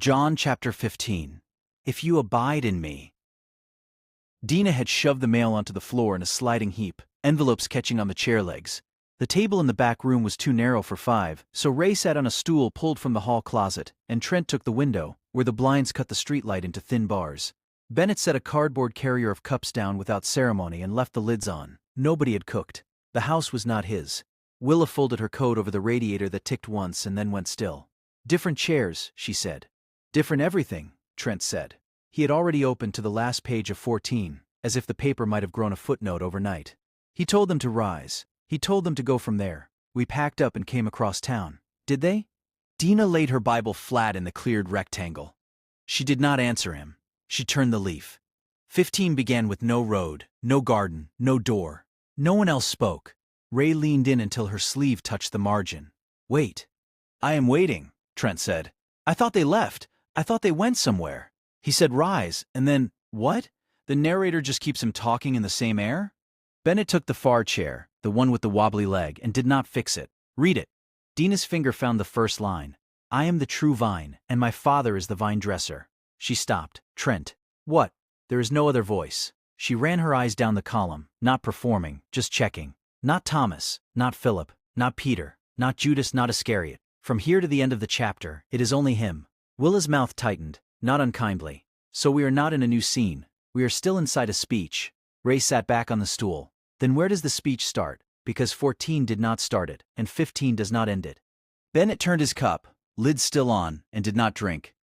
John chapter 15. If you abide in me. Dina had shoved the mail onto the floor in a sliding heap, envelopes catching on the chair legs. The table in the back room was too narrow for five, so Ray sat on a stool pulled from the hall closet, and Trent took the window, where the blinds cut the streetlight into thin bars. Bennett set a cardboard carrier of cups down without ceremony and left the lids on. Nobody had cooked. The house was not his. Willa folded her coat over the radiator that ticked once and then went still. "Different chairs," she said. "Different everything," Trent said. He had already opened to the last page of 14, as if the paper might have grown a footnote overnight. He told them to rise. He told them to go from there. We packed up and came across town. Did they? Dina laid her Bible flat in the cleared rectangle. She did not answer him. She turned the leaf. 15 began with no road, no garden, no door. No one else spoke. Ray leaned in until her sleeve touched the margin. "Wait." "I am waiting," Trent said. "I thought they left. I thought they went somewhere." He said rise, and then, what? The narrator just keeps him talking in the same air? Bennett took the far chair, the one with the wobbly leg, and did not fix it. "Read it." Dina's finger found the first line. "I am the true vine, and my Father is the vinedresser." She stopped. "Trent." "What?" There is no other voice. She ran her eyes down the column, not performing, just checking. Not Thomas, not Philip, not Peter, not Judas, not Iscariot. From here to the end of the chapter, it is only him. Willa's mouth tightened, not unkindly. "So we are not in a new scene. We are still inside a speech." Ray sat back on the stool. "Then where does the speech start? Because 14 did not start it, and 15 does not end it." Bennett turned his cup, lid still on, and did not drink.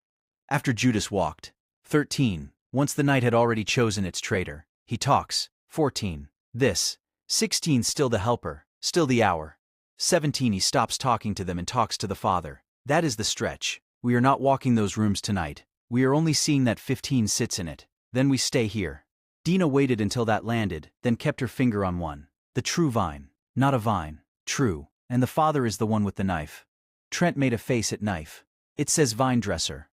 "After Judas walked. 13, once the night had already chosen its traitor. He talks. 14. This. 16 still the helper, still the hour. 17 he stops talking to them and talks to the Father. That is the stretch. We are not walking those rooms tonight. We are only seeing that 15 sits in it. Then we stay here." Dina waited until that landed, then kept her finger on one. "The true vine. Not a vine. True. And the Father is the one with the knife." Trent made a face at knife. "It says vinedresser."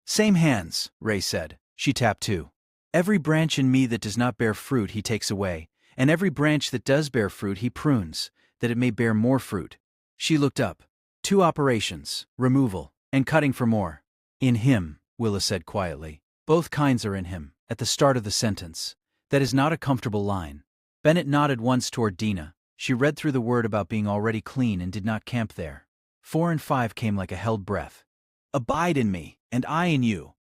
"Same hands," Ray said. She tapped too. "Every branch in me that does not bear fruit he takes away, and every branch that does bear fruit he prunes, that it may bear more fruit." She looked up. "Two operations, removal, and cutting for more." "In him," Willa said quietly. "Both kinds are in him, at the start of the sentence. That is not a comfortable line." Bennett nodded once toward Dina. She read through the word about being already clean and did not camp there. 4 and 5 came like a held breath. "Abide in me, and I in you.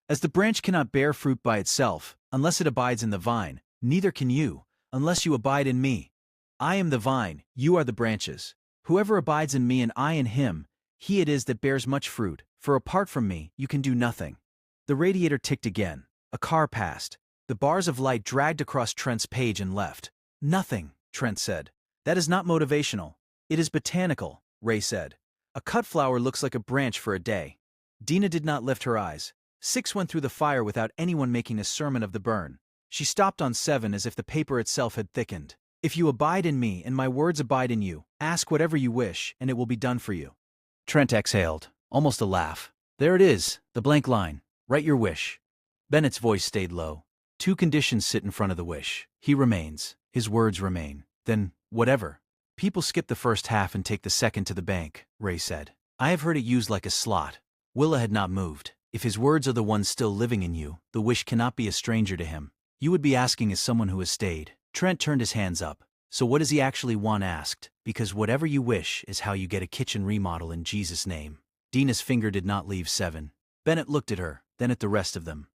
As the branch cannot bear fruit by itself, unless it abides in the vine, neither can you, unless you abide in me. I am the vine, you are the branches. Whoever abides in me and I in him, he it is that bears much fruit, for apart from me you can do nothing." The radiator ticked again. A car passed. The bars of light dragged across Trent's page and left. "Nothing," Trent said. "That is not motivational. It is botanical," Ray said. "A cut flower looks like a branch for a day." Dina did not lift her eyes. 6 went through the fire without anyone making a sermon of the burn. She stopped on 7 as if the paper itself had thickened. "If you abide in me and my words abide in you, ask whatever you wish, and it will be done for you." Trent exhaled, almost a laugh. "There it is, the blank line. Write your wish." Bennett's voice stayed low. "Two conditions sit in front of the wish. He remains. His words remain. Then, whatever." "People skip the first half and take the second to the bank," Ray said. "I have heard it used like a slot." Willa had not moved. "If his words are the ones still living in you, the wish cannot be a stranger to him. You would be asking as someone who has stayed." Trent turned his hands up. "So what does he actually want asked? Because whatever you wish is how you get a kitchen remodel in Jesus' name." Dina's finger did not leave 7. Bennett looked at her, then at the rest of them.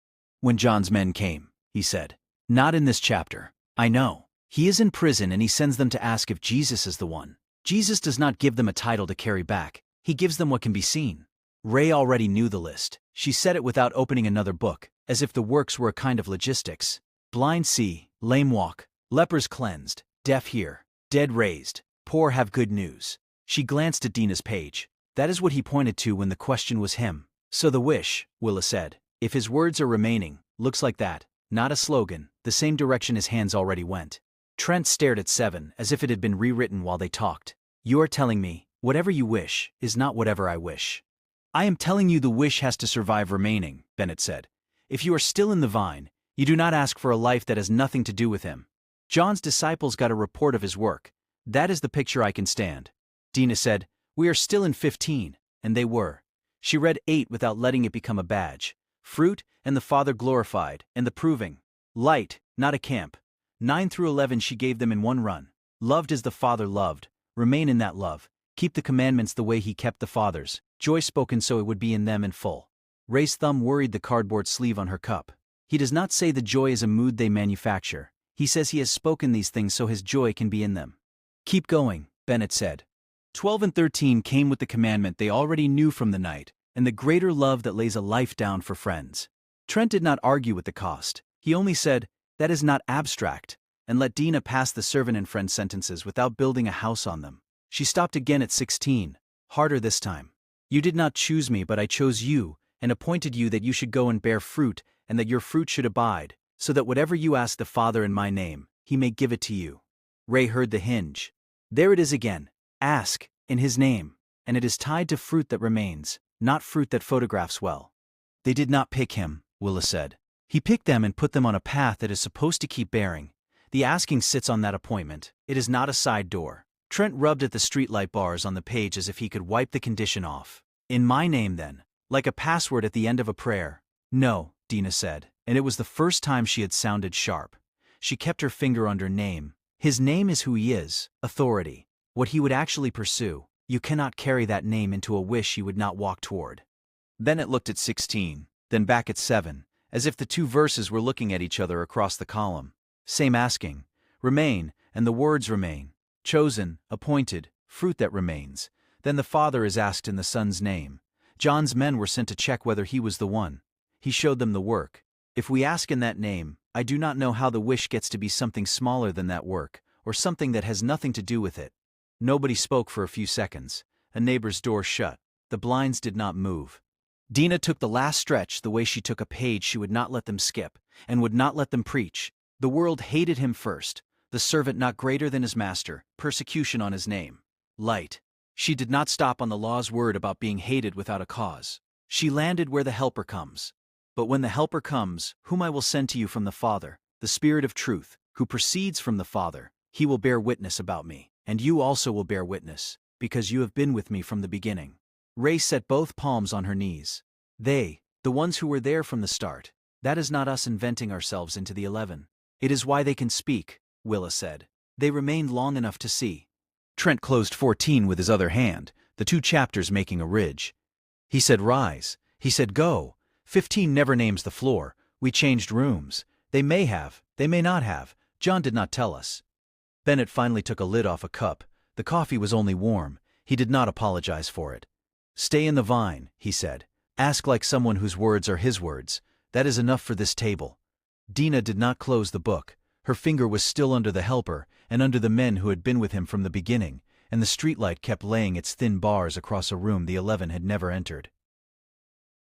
"When John's men came," he said. "Not in this chapter. I know. He is in prison and he sends them to ask if Jesus is the one. Jesus does not give them a title to carry back. He gives them what can be seen." Ray already knew the list. She said it without opening another book, as if the works were a kind of logistics. "Blind see, lame walk, lepers cleansed, deaf hear, dead raised, poor have good news." She glanced at Dina's page. "That is what he pointed to when the question was him." "So the wish," Willa said, "if his words are remaining, looks like that. Not a slogan, the same direction his hands already went." Trent stared at 7 as if it had been rewritten while they talked. "You are telling me, whatever you wish, is not whatever I wish." "I am telling you the wish has to survive remaining," Bennett said. "If you are still in the vine, you do not ask for a life that has nothing to do with him. John's disciples got a report of his work. That is the picture I can stand." Dina said, "We are still in 15, and they were." She read 8 without letting it become a badge. Fruit, and the Father glorified, and the proving. Light, not a camp. 9 through 11 she gave them in one run. Loved as the Father loved. Remain in that love. Keep the commandments the way he kept the Father's. Joy spoken so it would be in them in full. Ray's thumb worried the cardboard sleeve on her cup. He does not say the joy is a mood they manufacture. He says he has spoken these things so his joy can be in them. Keep going, Bennett said. 12 and 13 came with the commandment they already knew from the night, and the greater love that lays a life down for friends. Trent did not argue with the cost. He only said, that is not abstract, and let Dina pass the servant and friend sentences without building a house on them. She stopped again at 16, harder this time. You did not choose me, but I chose you, and appointed you that you should go and bear fruit, and that your fruit should abide, so that whatever you ask the Father in my name, he may give it to you. Ray heard the hinge. There it is again. Ask, in his name, and it is tied to fruit that remains, not fruit that photographs well. They did not pick him, Willa said. He picked them and put them on a path that is supposed to keep bearing. The asking sits on that appointment. It is not a side door. Trent rubbed at the streetlight bars on the page as if he could wipe the condition off. In my name then, like a password at the end of a prayer. No, Dina said, and it was the first time she had sounded sharp. She kept her finger on her name. His name is who he is, authority. What he would actually pursue. You cannot carry that name into a wish you would not walk toward. Then it looked at 16, then back at 7, as if the two verses were looking at each other across the column. Same asking. Remain, and the words remain. Chosen, appointed, fruit that remains. Then the Father is asked in the Son's name. John's men were sent to check whether he was the one. He showed them the work. If we ask in that name, I do not know how the wish gets to be something smaller than that work, or something that has nothing to do with it. Nobody spoke for a few seconds. A neighbor's door shut. The blinds did not move. Dina took the last stretch the way she took a page she would not let them skip, and would not let them preach. The world hated him first. The servant not greater than his master, persecution on his name. Light. She did not stop on the law's word about being hated without a cause. She landed where the Helper comes. But when the Helper comes, whom I will send to you from the Father, the Spirit of truth, who proceeds from the Father, he will bear witness about me, and you also will bear witness, because you have been with me from the beginning. Ray set both palms on her knees. They, the ones who were there from the start, that is not us inventing ourselves into the 11. It is why they can speak, Willa said. They remained long enough to see. Trent closed 14 with his other hand, the 2 chapters making a ridge. He said rise. He said go. 15 never names the floor. We changed rooms. They may have, they may not have. John did not tell us. Bennett finally took a lid off a cup. The coffee was only warm. He did not apologize for it. Stay in the vine, he said. Ask like someone whose words are his words. That is enough for this table. Dina did not close the book. Her finger was still under the Helper and under the men who had been with him from the beginning, and the streetlight kept laying its thin bars across a room the 11 had never entered.